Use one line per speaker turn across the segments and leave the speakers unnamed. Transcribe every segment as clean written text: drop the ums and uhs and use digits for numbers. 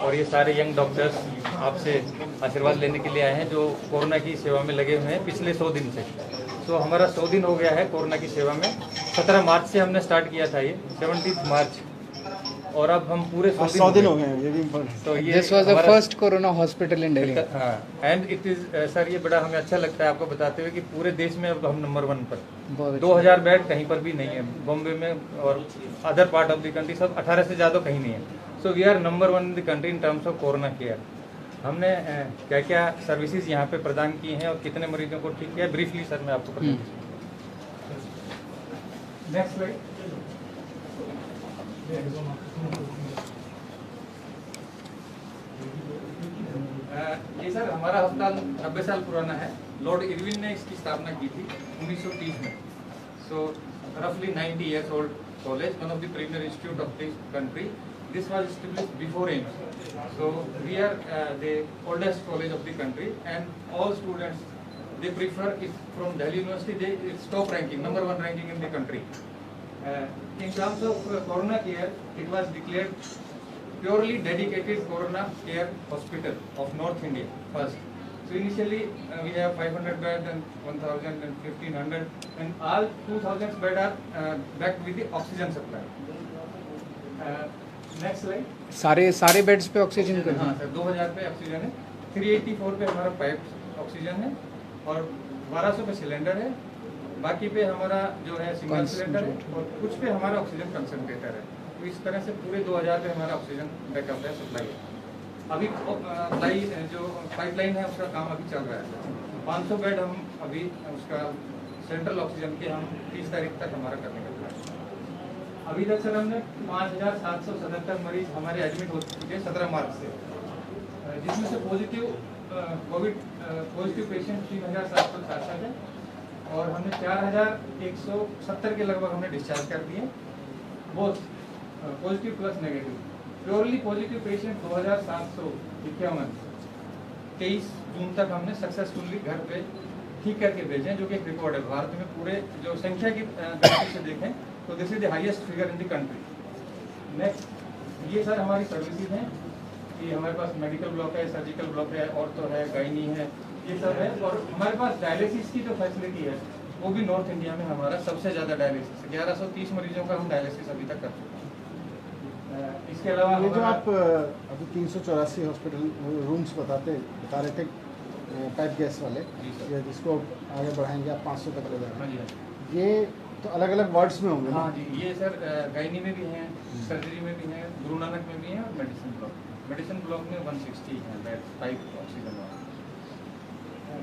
और ये सारे यंग डॉक्टर्स आपसे आशीर्वाद लेने के लिए आए हैं जो कोरोना की सेवा में लगे हुए हैं पिछले 100 दिन से। तो हमारा 100 दिन हो गया है कोरोना की सेवा में। 17 मार्च से हमने स्टार्ट किया था, ये 17 मार्च, और अब हम पूरे 100 दिन हो गए हैं। ये भी तो ये
this was the first corona hospital in Delhi.
हाँ, एंड इट इज सर, ये बड़ा हमें अच्छा लगता है आपको बताते हुए कि पूरे देश में अब हम नंबर 1 पर। 2000 बेड कहीं पर भी नहीं है बॉम्बे में, और other part of the country सब 18 से ज़्यादा कहीं नहीं है। So we are number 1 in the country in terms of corona care. हमने क्या क्या सर्विसेज यहाँ पे प्रदान की हैं और कितने मरीजों को ठीक किया, ब्रीफली सर मैं आपको बता। Next slide. ये सर हमारा अस्पताल 90 साल पुराना है। लॉर्ड इरविन ने इसकी स्थापना की थी 1930 में। सो रफली 90 years old college, one of the premier institute of this country. This was established before AIIMS. So we are the oldest college of the country, and all students they prefer it from Delhi University. It's top ranking, number 1 ranking in the country. In terms of corona care, it was declared purely dedicated corona care hospital of North India first. So initially we have 500 beds and 1000 and 1500, and all 2000 beds are backed with the oxygen supply. Next slide.
सारे beds पे oxygen का?
हाँ sir, 2000 पे oxygen है, 384 पे हमारा pipe oxygen है, और 1200 पे सिलेंडर है। बाकी पे हमारा जो है सिंगल सिलेंडर है, और कुछ पे हमारा ऑक्सीजन कंसंट्रेटर है। तो इस तरह से पूरे 2000 पे हमारा ऑक्सीजन बैकअप है, सप्लाई है। अभी जो पाइपलाइन है उसका काम अभी चल रहा है। 500 बेड हम अभी उसका सेंट्रल ऑक्सीजन के हम 30 तारीख तक हमारा करने का प्लान है। अभी तक सर हमने 5777 मरीज हमारे एडमिट हो चुके हैं 17 मार्च से, जिसमें से कोविड पॉजिटिव पेशेंट 3766 है, और हमने 4170 के लगभग हमने डिस्चार्ज कर दिए, both positive plus negative. Purely positive patient 2751 23 जून तक हमने सक्सेसफुली घर पे ठीक करके भेजे हैं, जो कि एक रिकॉर्ड है भारत में। पूरे जो संख्या की दृष्टि से देखें तो this is the highest figure in the country. Next, ये सर हमारी सर्विसेज हैं कि हमारे पास मेडिकल ब्लॉक है, सर्जिकल ब्लॉक है, ऑर्थो है, गायनी है, ये सब है। और हमारे पास डायलिसिस की जो फैसिलिटी है वो भी नॉर्थ इंडिया में हमारा सबसे ज़्यादा डायलिसिस 1130 मरीजों का हम डायलिसिस अभी तक कर चुके हैं। इसके अलावा
ये जो आप अभी 384 हॉस्पिटल रूम्स बता रहे थे पाइप गैस वाले, जिसको आगे बढ़ाएंगे आप 500 तक ले जाएंगे, ये तो अलग अलग वार्ड्स में होंगे?
हाँ जी, ये सर गायनी में भी हैं, सर्जरी में भी हैं, गुरु नानक में भी हैं, और मेडिसिन ब्लॉक में 160 है बेड, 5 ऑक्सीजन वाला।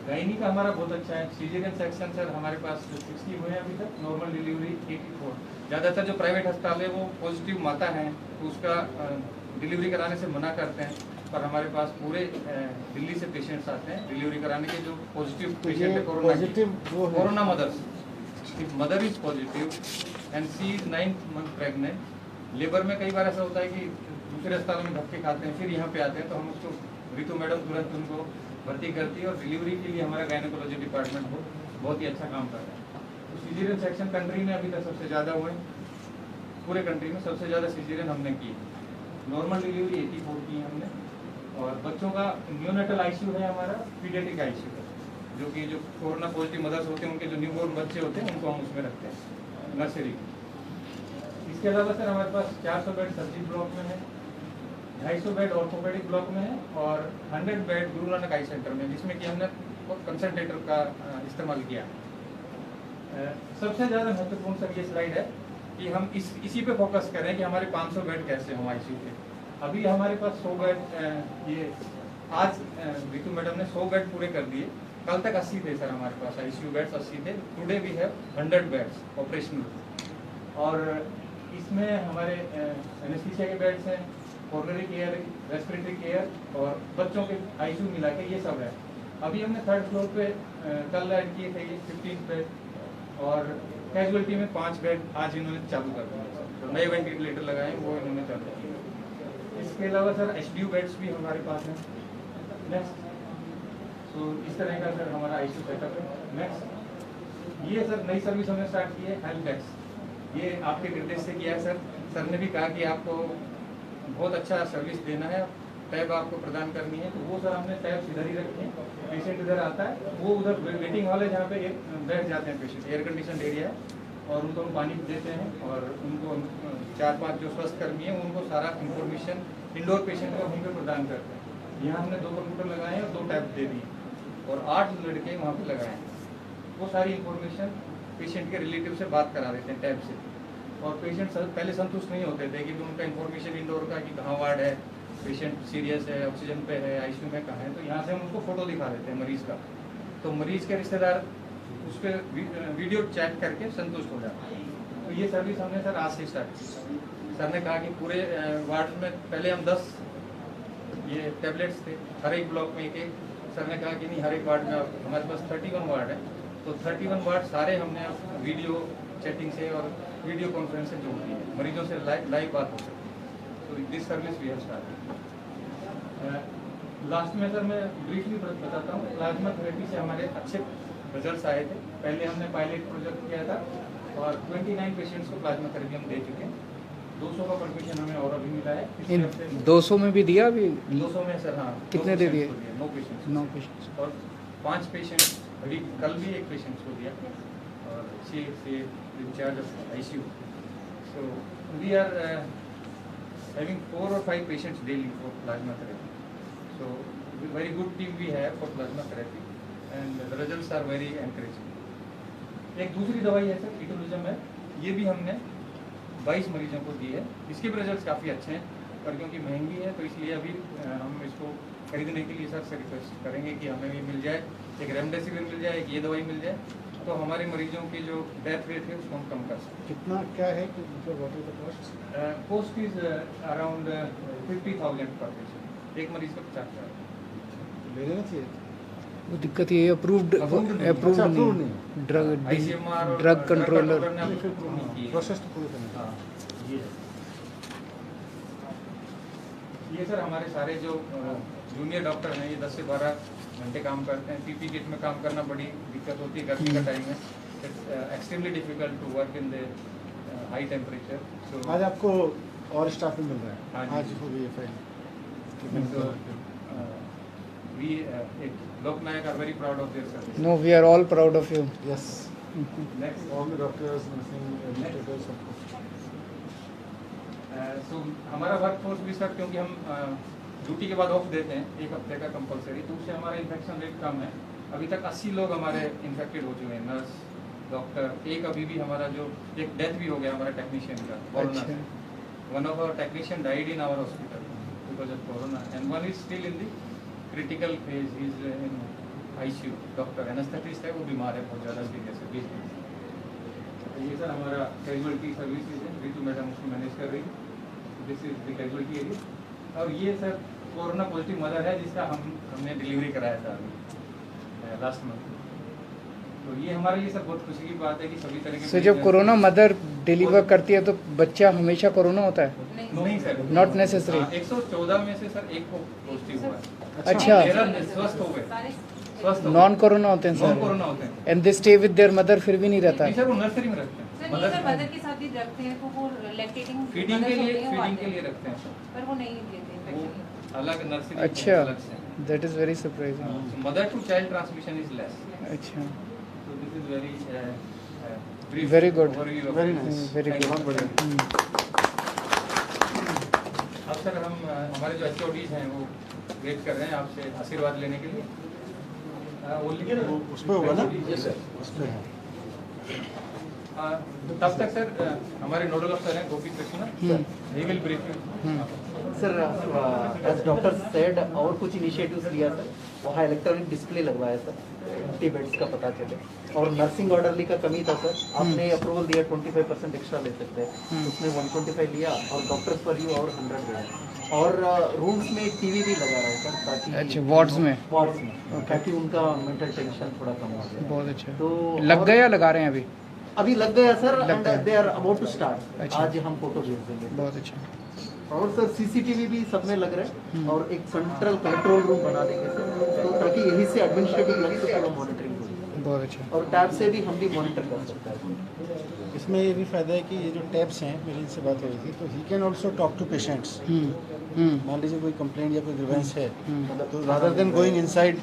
गायनी का हमारा बहुत अच्छा है। सीजेरियन सेक्शन सर हमारे पास 60 हुए हैं अभी तक, नॉर्मल डिलीवरी 84। ज़्यादातर जो प्राइवेट अस्पताल है वो पॉजिटिव माता हैं तो उसका डिलीवरी कराने से मना करते हैं, पर हमारे पास पूरे दिल्ली से पेशेंट्स आते हैं डिलीवरी कराने के जो पॉजिटिव पेशेंट है corona mothers. If mother is positive and she is 9th month pregnant, labour में कई बार ऐसा होता है कि दूसरे अस्पतालों में धक्के खाते हैं, फिर यहाँ पे आते हैं, तो हम उसको रितु मैडम तुरंत उनको भर्ती करती है, और डिलीवरी के लिए हमारा गायनेकोलॉजी डिपार्टमेंट हो बहुत ही अच्छा काम कर रहा है। तो सीजेरियन सेक्शन कंट्री में अभी तक सबसे ज़्यादा हुए, पूरे कंट्री में सबसे ज़्यादा सीजेरियन हमने की। नॉर्मल डिलीवरी 84 की हमने, और बच्चों का न्यूनेटल आईसीयू है हमारा, पीडियाट्रिक आईसीयू है, जो कि जो कोरोना पॉजिटिव मदर्स होते हैं उनके जो न्यूबॉर्न बच्चे होते हैं उनको हम उसमें रखते हैं, नर्सरी। इसके अलावा सर हमारे पास 400 बेड सर्जरी ब्लॉक में है, 250 बेड ऑर्थोपेडिक ब्लॉक में है, और 100 बेड गुरु नानक आई सेंटर में, जिसमें कि हमने कंसंट्रेटर का इस्तेमाल किया। सबसे ज़्यादा महत्वपूर्ण सर ये स्लाइड है कि हम इसी पे फोकस करें कि हमारे 500 बेड कैसे हों आईसीयू के। अभी हमारे पास 100 बेड, ये आज रितु मैडम ने 100 बेड पूरे कर दिए। कल तक 80 थे सर हमारे पास आईसीयू बेड्स 80 थे। Today we have 100 beds operational, और इसमें हमारे एनेस्थीसिया के बेड्स हैं, कोरोनरी केयर, रेस्पिरेटरी केयर, और बच्चों के आईसीयू मिला के ये सब है। अभी हमने 3rd फ्लोर पे कल ऐड किए थे ये 15 बेड, और कैजुअलिटी में 5 बेड आज इन्होंने चालू कर दिया, तो नए वेंटिलेटर लगाए वो इन्होंने चालू किए। इसके अलावा सर एचडीयू बेड्स भी हमारे पास हैं। नेक्स्ट, तो इस तरह का सर हमारा आईसीयू सेटअप है। नेक्स्ट, ये सर नई सर्विस हमने स्टार्ट की है, हेल्प डेस्क। ये आपके निर्देश से किया है सर। सर ने भी कहा कि आपको बहुत अच्छा सर्विस देना है, टैब आपको प्रदान करनी है तो वो सर हमने टैब इधर ही रखे हैं। पेशेंट इधर आता है, वो उधर वेटिंग हॉल है जहाँ पे बैठ जाते हैं पेशेंट, एयर कंडीशन एरिया है, और उनको हम पानी देते हैं और उनको 4-5 जो स्वास्थ्य कर्मी हैं उनको सारा इंफॉर्मेशन इंडोर पेशेंट का वहीं पे प्रदान करते हैं। यहाँ हमने 2 कंप्यूटर लगाए हैं और 2 टैब दे दिए और 8 लड़के वहाँ पे लगाए हैं। वो सारी इंफॉर्मेशन पेशेंट के रिलेटिव से बात करा देते हैं टैब से, और पेशेंट पहले संतुष्ट नहीं होते थे कि उनका इंफॉर्मेशन इंडोर का कि कहाँ वार्ड है, पेशेंट सीरियस है, ऑक्सीजन पे है, आईसीयू में कहाँ है, तो यहाँ से हम उसको फोटो दिखा देते हैं मरीज का, तो मरीज के रिश्तेदार उस पर वीडियो चेक करके संतुष्ट हो जाते हैं। तो ये सर्विस हमने सर आज से स्टार्ट की। सर ने कहा कि पूरे वार्ड में पहले हम 10 ये टैबलेट्स थे, हर एक ब्लॉक में एक। सर ने कहा कि नहीं, हर एक वार्ड में हमारे पास 31 वार्ड है, तो 31 वार्ड सारे हमने वीडियो चैटिंग से और वीडियो कॉन्फ्रेंस से जोड़ दिए, मरीजों से लाइव बात हो सकती है। तो this service we have started. Last में सर मैं ब्रीफली बताता हूँ, प्लाज्मा थेरेपी से हमारे अच्छे रिजल्ट्स आए थे। पहले हमने पायलट प्रोजेक्ट किया था और 29 पेशेंट्स को प्लाज्मा थेरेपी हम दे चुके हैं। 200 का परमिशन हमें और अभी मिला है।
इन 200 में भी दिया अभी?
200 में सर हाँ।
कितने दे दिए?
9 पेशेंट्स।
9 पेशेंट्स
और 5 पेशेंट्स अभी कल भी एक पेशेंट्स को दिया, और she in charge of ICU. So we are having 4 or 5 patients daily for plasma therapy. So very good team we have for plasma therapy and the results are very encouraging. एक दूसरी दवाई है सर, इटोलिज्म है, ये भी हमने 22 मरीजों को दी है। इसके भी रिजल्ट्स काफ़ी अच्छे हैं, पर क्योंकि महंगी है तो इसलिए अभी हम इसको खरीदने के लिए सर से रिक्वेस्ट करेंगे कि हमें भी मिल जाए, एक रेमडेसिविर मिल जाए, एक ये दवाई मिल जाए, तो हमारे मरीजों की जो डेथ रेट है उसको हम कम कर सकते हैं।
कितना क्या है कि what is the cost?
Cost is around 50,000 पर पेशेंट, एक मरीज का 50,000।
ले लेना चाहिए।
वो दिक्कत ये अप्रूव्ड नहीं, ड्रग कंट्रोलर
प्रोसेस तो पूरी करना।
ये सर हमारे सारे जो जूनियर डॉक्टर हैं, ये 10 से 12 घंटे काम करते हैं। पीपी किट में काम करना बड़ी दिक्कत होती है, गर्मी का टाइम है, it's extremely difficult to work in the high temperature. So
आज आपको और स्टाफ भी मिल रहा है?
हाँ जी।
आज हो गई file.
we Loknayak are very proud of their service.
No, we are all proud of you.
Yes,
Next,
all the doctors, nursing administrators सबको।
so हमारा वर्क फोर्स भी सर, क्योंकि हम ड्यूटी के बाद ऑफ देते हैं 1 हफ्ते का कंपलसरी, तो उससे हमारा इन्फेक्शन रेट कम है। अभी तक 80 लोग हमारे इन्फेक्टेड हो चुके हैं, नर्स, डॉक्टर। एक अभी भी हमारा जो एक डेथ भी हो गया हमारा टेक्नीशियन का, कोरोना से। One of our technician died in our hospital because of corona and one is still in the critical phase, he is in ICU. Doctor anaesthetist है, वो बीमार है बहुत ज़्यादा सीरियस है, 20 दिन से। ये सर हमारा कैजुअलिटी सर्विसेज है, रितु मैडम उसको मैनेज कर रही है। This is the casualty area. और ये सर कोरोना पॉजिटिव मदर है जिसका हमने डिलीवरी कराया था अभी लास्ट मंथ। तो ये हमारे लिए सर बहुत खुशी की बात है कि सभी तरह के
So, जब कोरोना मदर डिलीवर करती है तो बच्चा हमेशा कोरोना होता है?
नहीं सर,
Not necessary.
114 में से सर 1 को पॉजिटिव हुआ है।
अच्छा।
13 स्वस्थ हो गए, स्वस्थ हो गए।
नॉन कोरोना होते हैं
नॉन
सर?
कोरोना होते हैं।
And they stay with their mother, फिर भी नहीं रहता
नहीं
है?
सर, वो नर्सरी में रखते हैं।
सर ये मदर के साथ ही रखते हैं, तो वो लैक्टेटिंग
फीडिंग के लिए रखते हैं सर,
पर वो नहीं देते
वो
infection।
अलग नर्सरी
अच्छा,
अलग से।
That is very surprising.
Mother to child transmission is less.
अच्छा,
So this is very brief
Very good.
overview of
Very
it.
nice.
Very
Thank you.
बहुत बढ़िया।
अब सर हम हमारे जो HODs हैं वो वेट कर रहे हैं आपसे आशीर्वाद लेने के लिए। वो लिखे ना?
वो उस पे होगा ना?
Yes, sir.
उस पे है।
तब तक सर हमारे नोडल अफसर हैं Gopi Krishna, he will brief you.
Sir as doctor said और कुछ इनिशिएटिव्स लिया सर, वहाँ इलेक्ट्रॉनिक डिस्प्ले लगवाया सर, 50 बेड्स का पता चले। और नर्सिंग ऑर्डरली का कमी था सर, आपने अप्रूवल दिया 25% एक्स्ट्रा ले सकते हैं, उसने 125 लिया और डॉक्टर्स पर यू और 100 दिया। और रूम्स में टीवी भी लगा रहा है सर, ताकि
अच्छा, वार्ड्स में?
वार्ड्स में, ताकि उनका मेंटल टेंशन थोड़ा कम हो जाए।
बहुत अच्छा।
तो
लग गया, लगा रहे हैं अभी?
अभी लग गया सर,
लग
एंड
गया।
They are about to start.
अच्छा।
आज हम फोटो भेज देंगे।
बहुत अच्छा।
और सर सीसीटीवी भी सब में लग रहा है, और एक सेंट्रल कंट्रोल रूम बना देंगे सर, तो ताकि यही से एडमिनिस्ट्रेटिव लग से पूरा मॉनिटरिंग हो।
बहुत अच्छा।
और टैब से भी हम भी मॉनिटर कर सकते हैं।
इसमें ये भी फायदा है कि ये जो टैब्स हैं, मेरी इनसे बात हो रही थी, तो he can also talk to patients मान लीजिए कोई कंप्लेंट या कोई ग्रीवेंस है, तो rather than going inside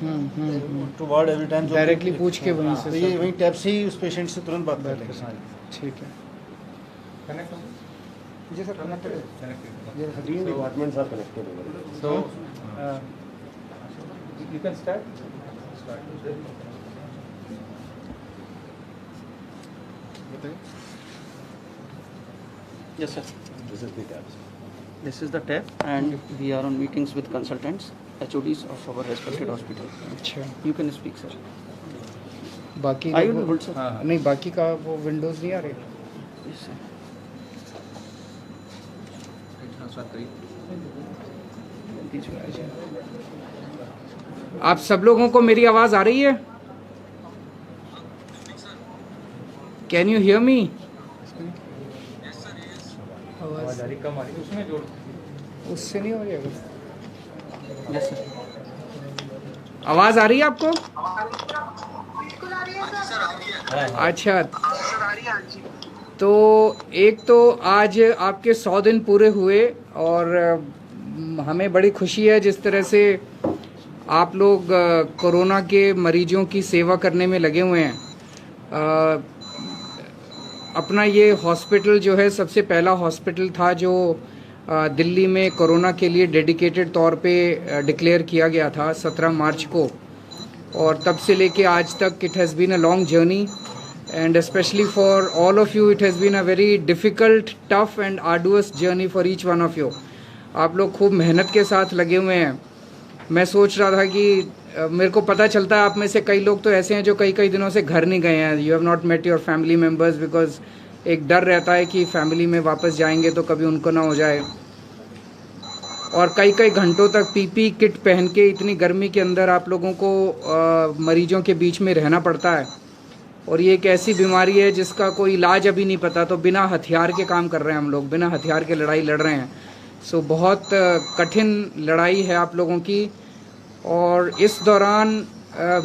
to ward every time
directly पूछ के वहीं
तो
से
ये वहीं टैब से ही उस पेशेंट से तुरंत बात कर लेंगे।
ठीक है।
कनेक्ट हो
जी सर, कनेक्टेड है।
Connected
Three departments are connected over there.
so you can start
Yes, sir.
This is the tabs.
This is the tab, and we are on meetings with consultants, HODs of our respected hospital.
अच्छा,
You can speak, sir.
बाकी
I will hold, sir.
हाँ हाँ
नहीं, बाकी का वो Windows नहीं आ रहे।
Yes, sir.
ट्रांसफर करिए।
These will-
आप सब लोगों को मेरी आवाज आ रही है? Can you hear me?
आवाज आ रही कम आ रही उसमें जोड़
उससे नहीं हो जाएगा।
Yes, sir.
आवाज आ रही है आपको? अच्छा, तो एक तो आज आपके 100 दिन पूरे हुए और हमें बड़ी खुशी है जिस तरह से आप लोग कोरोना के मरीजों की सेवा करने में लगे हुए हैं। अपना ये हॉस्पिटल जो है सबसे पहला हॉस्पिटल था जो दिल्ली में कोरोना के लिए डेडिकेटेड तौर पे डिक्लेयर किया गया था 17 मार्च को, और तब से लेके आज तक it has been a long journey and specially for all of you it has been a very difficult, tough and arduous journey for each one of you. आप लोग खूब मेहनत के साथ लगे हुए हैं। मैं सोच रहा था कि मेरे को पता चलता है आप में से कई लोग तो ऐसे हैं जो कई दिनों से घर नहीं गए हैं। You have not met your family members because एक डर रहता है कि फैमिली में वापस जाएंगे तो कभी उनको ना हो जाए, और कई घंटों तक पीपी किट पहन के इतनी गर्मी के अंदर आप लोगों को मरीजों के बीच में रहना पड़ता है। और ये एक ऐसी बीमारी है जिसका कोई इलाज अभी नहीं पता, तो बिना हथियार के काम कर रहे हैं हम लोग, बिना हथियार के लड़ाई लड़ रहे हैं। सो बहुत कठिन लड़ाई है आप लोगों की। और इस दौरान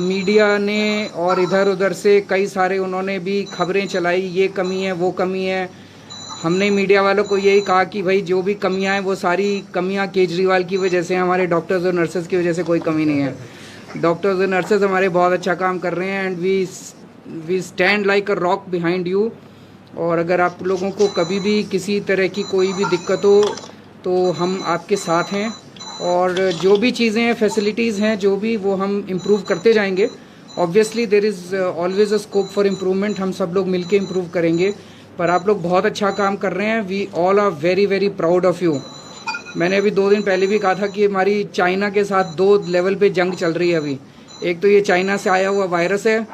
मीडिया ने और इधर उधर से कई सारे उन्होंने भी खबरें चलाई, ये कमी है वो कमी है। हमने मीडिया वालों को यही कहा कि भाई जो भी कमियां हैं वो सारी कमियां केजरीवाल की वजह से, हमारे डॉक्टर्स और नर्सेज की वजह से कोई कमी नहीं है। डॉक्टर्स और नर्सेज हमारे बहुत अच्छा काम कर रहे हैं and we stand like a rock behind you. और अगर आप लोगों को कभी भी किसी तरह की कोई भी दिक्कत हो तो हम आपके साथ हैं, और जो भी चीज़ें हैं, फैसिलिटीज़ हैं जो भी, वो हम इम्प्रूव करते जाएंगे। Obviously there is always a scope for improvement, हम सब लोग मिलके इम्प्रूव करेंगे, पर आप लोग बहुत अच्छा काम कर रहे हैं। We all are very proud of you. मैंने अभी 2 दिन पहले भी कहा था कि हमारी चाइना के साथ 2 लेवल पे जंग चल रही है अभी। एक तो ये चाइना से आया हुआ वायरस है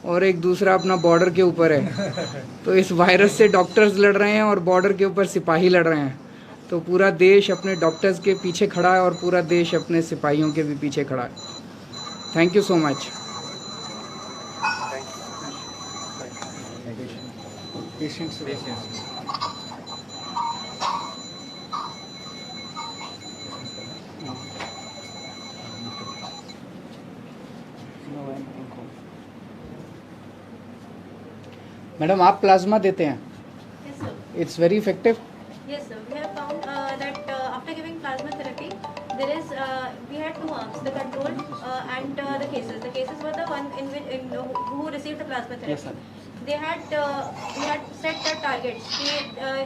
और एक दूसरा अपना बॉर्डर के ऊपर है। तो इस वायरस से डॉक्टर्स लड़ रहे हैं और बॉर्डर के ऊपर सिपाही लड़ रहे हैं। तो पूरा देश अपने डॉक्टर्स के पीछे खड़ा है और पूरा देश अपने सिपाहियों के भी पीछे खड़ा है। Thank you so much.
Patients
madam आप प्लाज्मा देते हैं?
Yes, sir.
It's very effective.
Yes, sir. We have found that after giving plasma therapy, there is we had 2 arms: the control and the cases. The cases were the one in which who received the plasma therapy.
Yes, sir.
They had we had set the targets.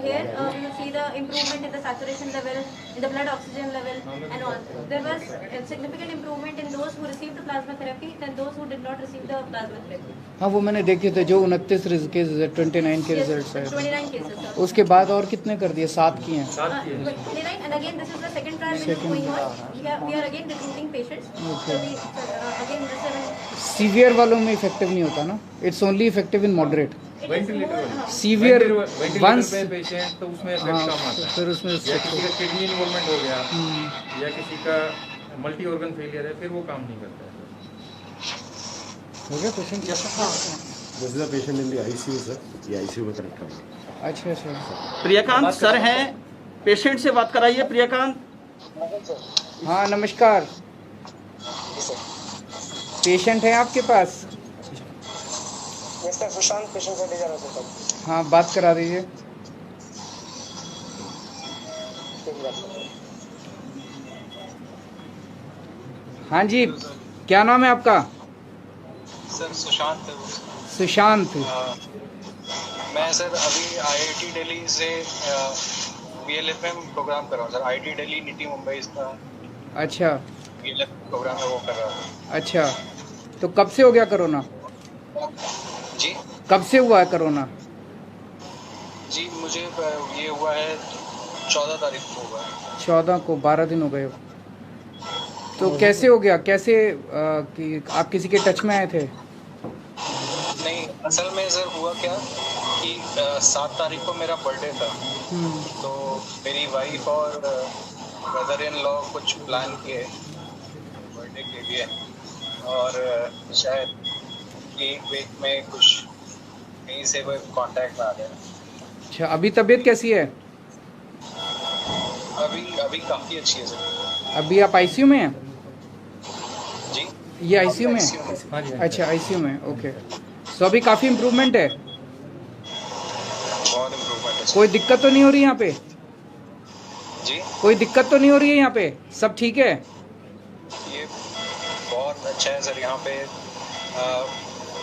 Here we will see the improvement in the saturation level, in the blood oxygen level, and all. There was a significant improvement in those who received the plasma therapy than those who did not receive the plasma therapy.
हाँ, वो मैंने देखे थे जो 29 के 29 के
Yes,
results है।
29 cases, sir.
उसके बाद और कितने कर दिए? 7 किए हैं।
29, and again this is the second trial which is going on. We are again recruiting patients. So we again the 7.
Severe वालों में इफेक्टिव नहीं होता ना, it's only effective in moderate.
Ventilator वाले
सीवियर
वेंटिलेटर
वंस,
पे patient तो उसमें effect
हाँ,
कम आता है।
फिर उसमें
या किसी का किडनी इन्वॉल्वमेंट हो गया या किसी का मल्टी ऑर्गन फेलियर है, फिर वो काम नहीं करता है।
हो गया patient?
This is a patient in the ICU, sir. ये ICU में कनेक्ट करेंगे।
अच्छा।
प्रियकांत सर हैं, पेशेंट से बात कराइए। प्रियकांत।
हाँ नमस्कार, पेशेंट है आपके पास?
मिस्टर सुशांत पेशेंट को ले जा रहा था।
हाँ बात करा दीजिए। हाँ जी, क्या नाम है आपका?
सर सुशांत।
सुशांत।
मैं सर अभी IIT दिल्ली से BLFM प्रोग्राम कर रहा हूँ sir. IIT Delhi nitty Mumbai इसका
अच्छा
BLFM प्रोग्राम है, वो कर रहा हूँ।
अच्छा, तो कब से हो गया कोरोना?
जी
कब से हुआ है कोरोना?
जी मुझे ये हुआ है 14 तारीख को हुआ है।
14 को, 12 दिन हो गए। तो कैसे हो गया, कैसे कि आप किसी के टच में आए थे?
नहीं, असल में सर हुआ क्या कि 7 तारीख को मेरा बर्थडे था। तो मेरी वाइफ और ब्रदर इन लॉ कुछ प्लान किए बर्थडे के लिए, और शायद एक वीक में कुछ कहीं से वो कांटेक्ट में आ गया।
अच्छा, अभी तबीयत कैसी है?
अभी काफ़ी अच्छी है सर।
अभी आप आईसीयू में हैं?
जी
ये आईसीयू में है?
हाँ जी।
अच्छा, आईसीयू में, ओके। तो अभी काफ़ी इम्प्रूवमेंट है?
बहुत इम्प्रूवमेंट है सर।
कोई दिक्कत तो नहीं हो रही यहाँ पे?
जी
कोई दिक्कत तो नहीं हो रही है यहाँ पे? सब ठीक है?
ये बहुत अच्छा है सर। यहाँ पे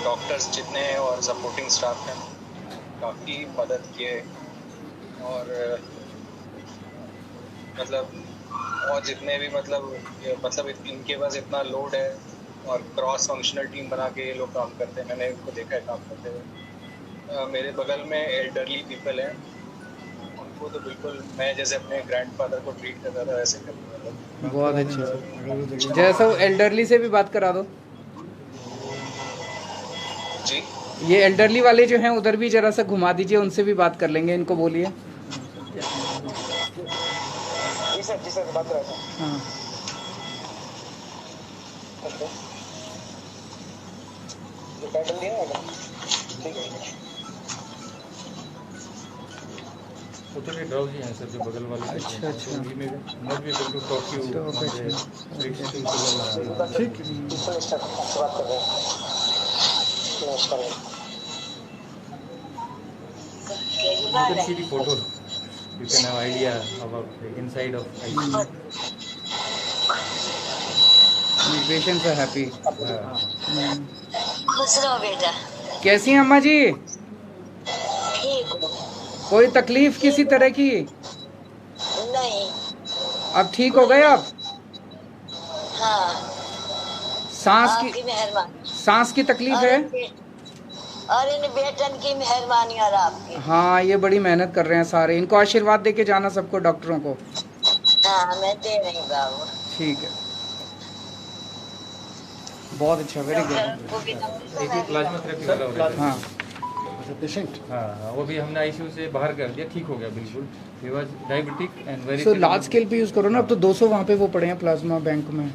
डॉक्टर्स जितने हैं और सपोर्टिंग स्टाफ हैं काफ़ी मदद किए, और और जितने भी इनके पास इतना लोड है और क्रॉस फंक्शनल टीम बना के ये लोग काम करते हैं। मैंने इनको देखा है काम करते हुए। मेरे बगल में एल्डरली पीपल हैं, उनको तो बिल्कुल मैं जैसे अपने ग्रैंडफादर को ट्रीट करता था वैसे करता था।
बहुत अच्छे। जैसा वो एल्डरली से भी बात करा दो।
जी
ये एल्डरली वाले जो हैं उधर भी जरा सा घुमा दीजिए, उनसे भी बात कर लेंगे, इनको बोलिए।
जी सर बात कर रहा था।
हाँ,
ओके, ये टाइटल दिया है, ठीक है।
वो थोड़े ड्राउजी हैं सर, जो बगल वाले।
अच्छा अच्छा,
not be able to talk you.
ठीक।
आपसे बात कर रहे हैं। नमस्कार।
You can see the photo. You can have idea about the inside of ICU.
Patients are happy.
खुश रहो बेटा।
कैसी हैं अम्मा जी?
ठीक हो?
कोई तकलीफ किसी तरह की?
नहीं।
अब ठीक हो गए आप?
हाँ,
सांस
आपकी
की
मेहरबानी।
सांस की तकलीफ है?
और इन बेटन की मेहरबानी और आपकी।
हाँ, ये बड़ी मेहनत कर रहे हैं सारे। इनको आशीर्वाद दे के जाना सबको, डॉक्टरों को।
हाँ, मैं दे रही बाबू।
ठीक है, बहुत अच्छा, वेरी गुड।
डॉक्टर को भी नमस्कार।
प्लाज्मा थेरेपी वाला हो रहा है।
हाँ,
पेशेंट
हाँ, वो भी हमने ICU से बाहर कर दिया, ठीक हो गया बिल्कुल। He was diabetic and very.
So large scale पे यूज़ करो ना। अब तो 200 वहाँ पे वो पड़े हैं प्लाज्मा बैंक में।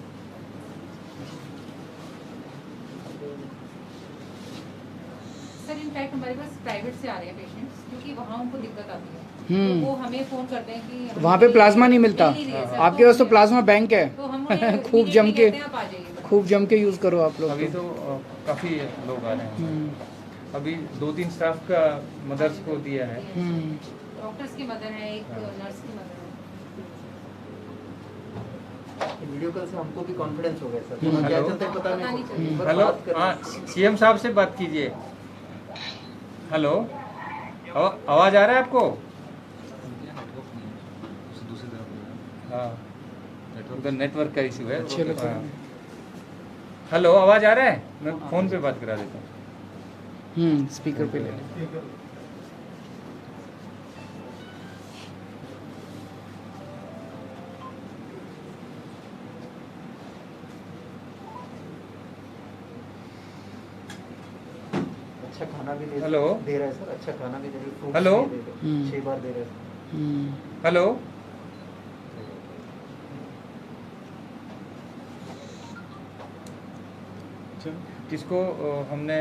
सर इनफैक्ट हमारे पास प्राइवेट से आ रहे हैं पेशेंट्स, क्योंकि वहाँ उनको दिक्कत आती है।
हम्म।
तो वो हमें फोन करते हैं कि
वहाँ पे प्लाज्मा नहीं मिलता।
नहीं रही है सर।
आपके पास तो प्लाज्मा बैंक है।
तो हम उन्हें
खूब जम के
कहते हैं, आप आ जाइए।
खूब जम के यूज़ करो आप लोग।
अभी तो काफ़ी लोग आ रहे हैं। अभी 2-3 स्टाफ का मदर्स को दिया है।
डॉक्टर्स की मदर है, एक नर्स की मदर है।
वीडियो कॉल से हमको भी कॉन्फिडेंस हो गया सर। क्या चलता है पता नहीं चलता।
हेलो, हाँ, CM साहब से बात कीजिए। हेलो, आवाज़ आ रहा है आपको? हाँ, उधर नेटवर्क का इशू है। हाँ। हेलो, आवाज़ आ रहा है? मैं फ़ोन पे बात करा देता हूँ।
स्पीकर पे ले लो।
अच्छा खाना भी
हेलो।
दे रहा है सर। अच्छा खाना भी दे रहे हैं। fruits
hello.
भी दे रहे हैं। 6 बार दे रहे हैं।
हेलो, किसको हमने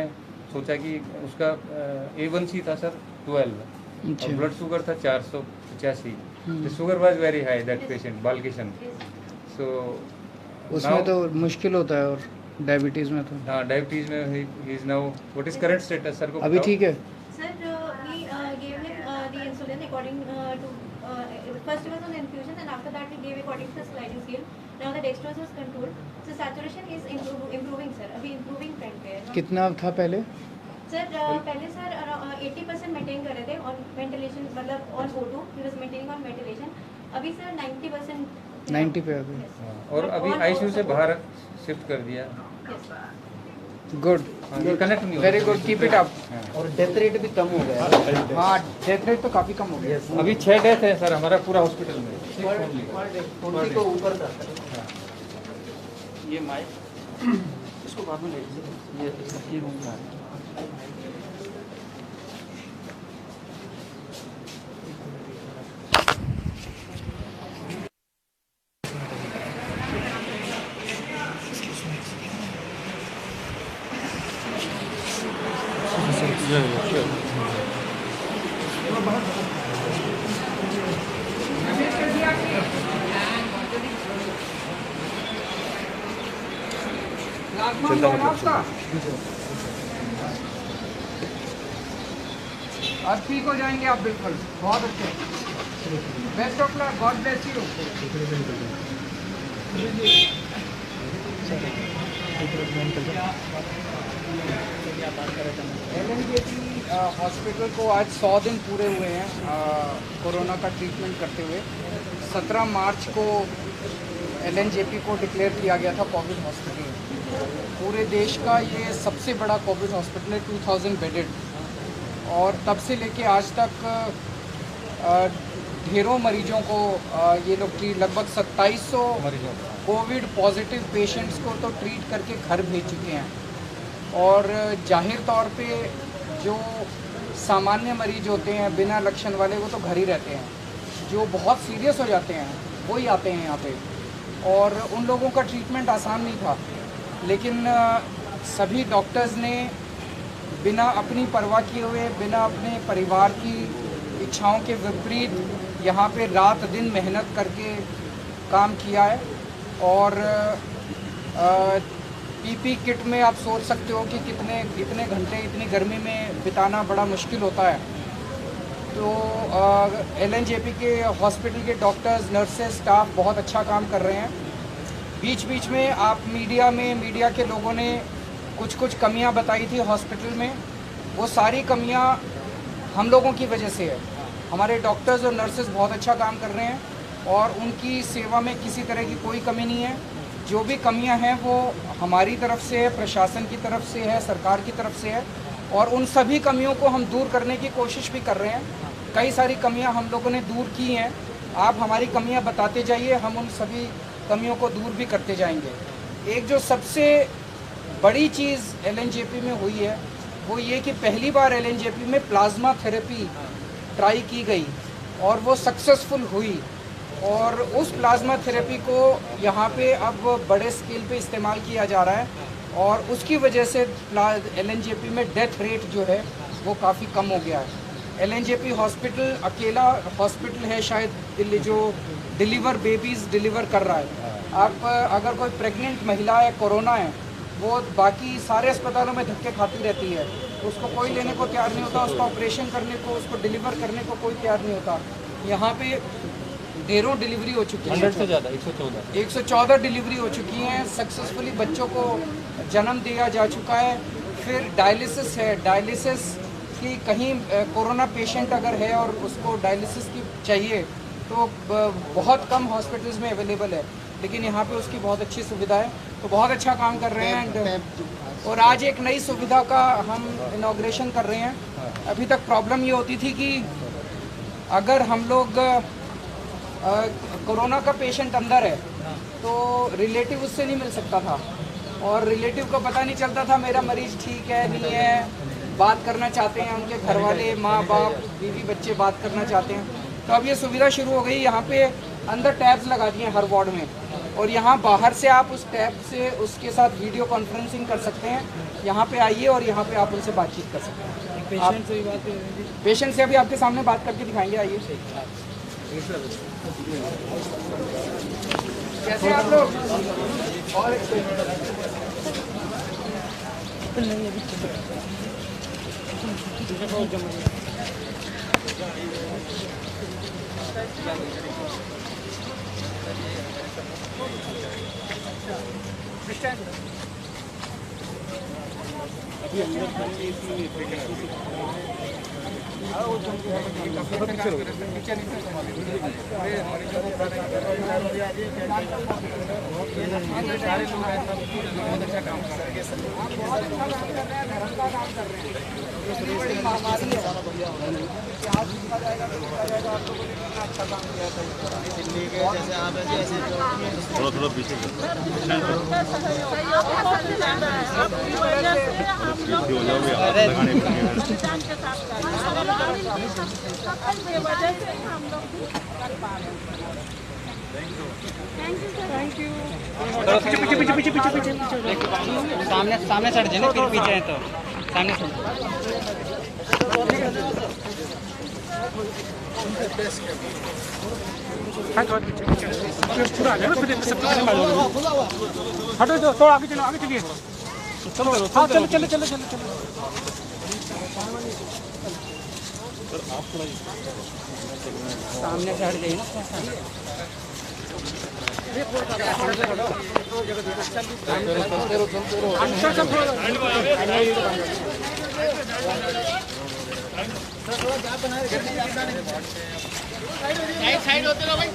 सोचा कि उसका A1C था सर 12, और ब्लड शुगर था 485। Sugar was very high that patient Balkishan. So
उसमें तो मुश्किल होता है, और डायबिटीज में तो।
हाँ, डायबिटीज में he is now. What is current status sir को
अभी
बताओ।
ठीक है?
Sir, we gave him the insulin according to first he was on infusion, and after that we gave according to the sliding scale. Now the dextrose is controlled. So saturation is improving sir. अभी improving trend पे है.
कितना था पहले?
Sir पहले sir 80% maintain कर रहे थे और वेंटिलेशन मतलब on O2 he was maintaining on ventilation. अभी सर 90%
90 पे अभी.
और अभी आईसीयू से बाहर शिफ्ट कर दिया.
गुड,
कनेक्ट नहीं
very good, keep it up.
और डेथ रेट भी कम हो गया.
हाँ, डेथ रेट तो काफ़ी कम हो गया.
अभी 6 डेथ है सर हमारा पूरा हॉस्पिटल में.
20 को ऊपर था.
ये माइक इसको बाद में ले लीजिए. ये रूम में अब ठीक हो जाएंगे आप बिल्कुल. बहुत अच्छे. Best of luck. God bless you. LNJP hospital को आज 100 दिन पूरे हुए हैं कोरोना का ट्रीटमेंट करते हुए. 17 मार्च को LNJP को डिक्लेयर किया गया था कोविड हॉस्पिटल. पूरे देश का ये सबसे बड़ा कोविड हॉस्पिटल है, 2000 बेडेड. और तब से लेके आज तक ढेरों मरीजों को ये लोग लगभग 2700 कोविड पॉजिटिव पेशेंट्स को तो ट्रीट करके घर भेज चुके हैं. और जाहिर तौर पे जो सामान्य मरीज होते हैं बिना लक्षण वाले वो तो घर ही रहते हैं. जो बहुत सीरियस हो जाते हैं वही आते हैं यहाँ पे. और उन लोगों का ट्रीटमेंट आसान नहीं था, लेकिन सभी डॉक्टर्स ने बिना अपनी परवाह किए हुए, बिना अपने परिवार की इच्छाओं के विपरीत यहाँ पे रात दिन मेहनत करके काम किया है. और पीपी किट में आप सोच सकते हो कि कितने घंटे इतनी गर्मी में बिताना बड़ा मुश्किल होता है. तो LNJP के हॉस्पिटल के डॉक्टर्स, नर्सेस, स्टाफ बहुत अच्छा काम कर रहे हैं. बीच बीच में आप मीडिया के लोगों ने कुछ कमियां बताई थी हॉस्पिटल में. वो सारी कमियां हम लोगों की वजह से है. हमारे डॉक्टर्स और नर्सेस बहुत अच्छा काम कर रहे हैं और उनकी सेवा में किसी तरह की कोई कमी नहीं है. जो भी कमियां हैं वो हमारी तरफ से है, प्रशासन की तरफ से है, सरकार की तरफ से है. और उन सभी कमियों को हम दूर करने की कोशिश भी कर रहे हैं. कई सारी कमियां हम लोगों ने दूर की हैं. आप हमारी कमियां बताते जाइए, हम उन सभी कमियों को दूर भी करते जाएंगे. एक जो सबसे बड़ी चीज़ LNJP में हुई है वो ये कि पहली बार LNJP में प्लाज्मा थेरेपी ट्राई की गई और वो सक्सेसफुल हुई. और उस प्लाज्मा थेरेपी को यहाँ पे अब बड़े स्केल पे इस्तेमाल किया जा रहा है. और उसकी वजह से LNJP में डेथ रेट जो है वो काफ़ी कम हो गया है. LNJP हॉस्पिटल अकेला हॉस्पिटल है शायद दिल्ली जो डिलीवर बेबीज़ डिलीवर कर रहा है. आप अगर कोई प्रेग्नेंट महिला है, कोरोना है, वो बाकी सारे अस्पतालों में धक्के खाती रहती है. उसको कोई लेने को तैयार नहीं होता, उसका ऑपरेशन करने को, उसको डिलीवर करने को कोई तैयार नहीं होता. यहाँ पे ढेरों डिलीवरी हो चुकी है.
100 से ज़्यादा
114 डिलीवरी हो चुकी हैं. सक्सेसफुली बच्चों को जन्म दिया जा चुका है. फिर डायलिसिस है. डायलिसिस की कहीं कोरोना पेशेंट अगर है और उसको डायलिसिस की चाहिए तो बहुत कम हॉस्पिटल्स में अवेलेबल है, लेकिन यहाँ पे उसकी बहुत अच्छी सुविधा है. तो बहुत अच्छा काम कर रहे हैं. और आज एक नई सुविधा का हम इनॉग्रेशन कर रहे हैं. अभी तक प्रॉब्लम ये होती थी कि अगर हम लोग कोरोना का पेशेंट अंदर है तो रिलेटिव उससे नहीं मिल सकता था और रिलेटिव को पता नहीं चलता था मेरा मरीज ठीक है नहीं है. बात करना चाहते हैं उनके घर वाले, माँ बाप, बीवी बच्चे बात करना चाहते हैं. तो अब ये सुविधा शुरू हो गई. यहाँ पे अंदर टैब्स लगा दिए हर वार्ड में और यहाँ बाहर से आप उस टैब से उसके साथ वीडियो कॉन्फ्रेंसिंग कर सकते हैं. यहाँ पे आइए और यहाँ पे आप उनसे बातचीत कर सकते हैं. पेशेंट से अभी आपके सामने बात करके दिखाएंगे. आइए. कैसे आप लोग? और
सारे लोग हैं, सब बहुत अच्छा काम कर रहे हैं।
थोड़ा थोड़ा पीछे
सामने सामने सट जाए ना, फिर पीछे है तो सामने सट।
हटो तो थोड़ा आगे चलो, आगे चलिए। चलो हाँ, चलो चलो चलो चलो चलो।
सामने से हट जाइए ना।
साइड होते रहो भाई।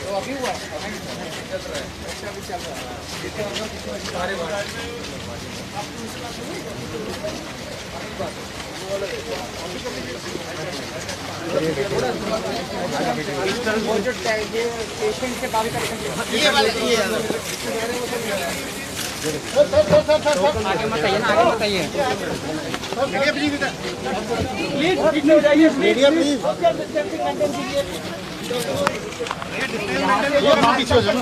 तो अभी हुआ चल रहा है, अच्छा भी चल रहा है।
वो जो पेशेंट से बात करते हैं, आगे मत आइए ना, आगे मत आइए।
मीडिया प्लीज पीछे हो जाओ। थोड़ा पीछे हो जाओ,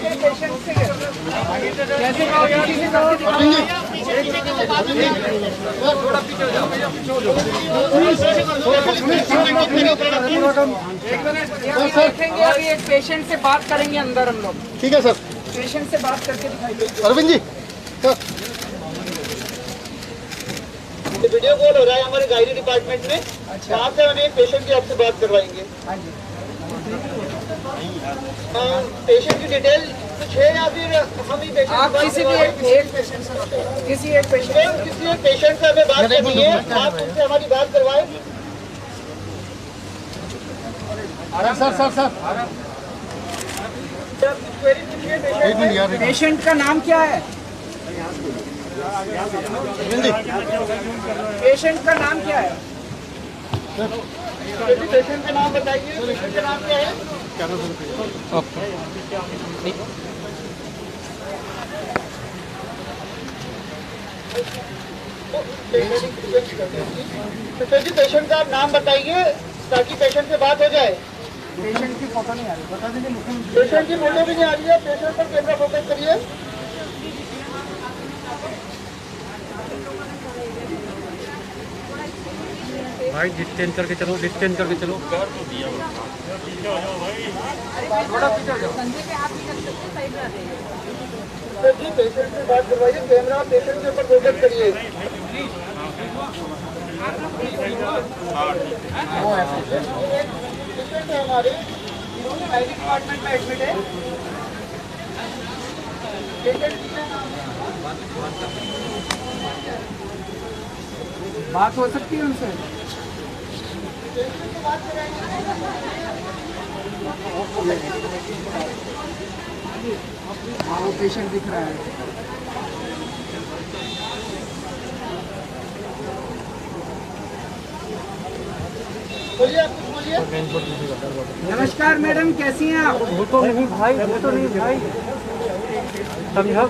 देखेंगे अभी एक पेशेंट से बात करेंगे अंदर हम लोग।
ठीक है सर,
पेशेंट से बात करके दिखाइए।
अरविंद जी
वीडियो कॉल हो रहा है हमारे गायनी डिपार्टमेंट में।
अच्छा,
वहाँ से हमें पेशेंट की आपसे बात करवाएंगे।
हाँ जी।
पेशेंट की डिटेल कुछ है या फिर हम ही पेशेंट
आप किसी भी एक पेशेंट से किसी एक पेशेंट
से हमें बात करनी है, आप उनसे हमारी बात करवाएं।
सर सर सर एक मिनट यार।
पेशेंट का नाम क्या है? पेशेंट का नाम क्या है?
पेशेंट का नाम बताइए, पेशेंट का नाम क्या है? जी पेशेंट का आप नाम बताइए ताकि पेशेंट से बात हो जाए।
पेशेंट की फोटो नहीं आ रही, बता दीजिए।
पेशेंट की फोटो भी नहीं आ रही है, पेशेंट पर कैमरा फोकस करिए।
भाई डिस्टेंस करके चलो, डिस्टेंस करके चलो।
थोड़ा पीछे हो जाओ। सर जी पेशेंट से बात करवाइए, कैमरा पेशेंट के ऊपर फोकस करिए। पेशेंट है हमारे गायनी डिपार्टमेंट में एडमिट है।
बात हो सकती है उनसे? हाँ, वो पेशेंट दिख रहा है।
बोलिए, आप कुछ बोलिए।
नमस्कार मैडम, कैसी हैं आप?
वो तो नहीं भाई, वो तो नहीं भाई, समझा।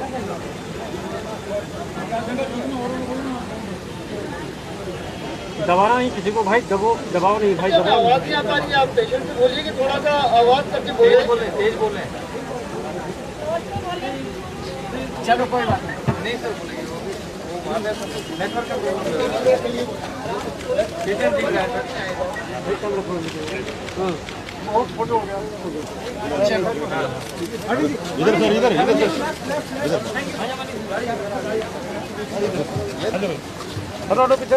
दबाना नहीं किसी को भाई, दबाओ नहीं भाई, दबाओ।
आवाज नहीं आ पा रही है, आप पेशेंट से बोलिए कि थोड़ा सा आवाज करके बोलिए। तेज बोले।
चलो कोई बात नहीं।
नहीं सर बोलेंगे वो नेटवर्क का पेशेंट दिख रहा है सर।
बहुत फोटो हो गया।
इधर सर, इधर इधर
हेलो, पीछे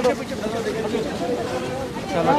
चलो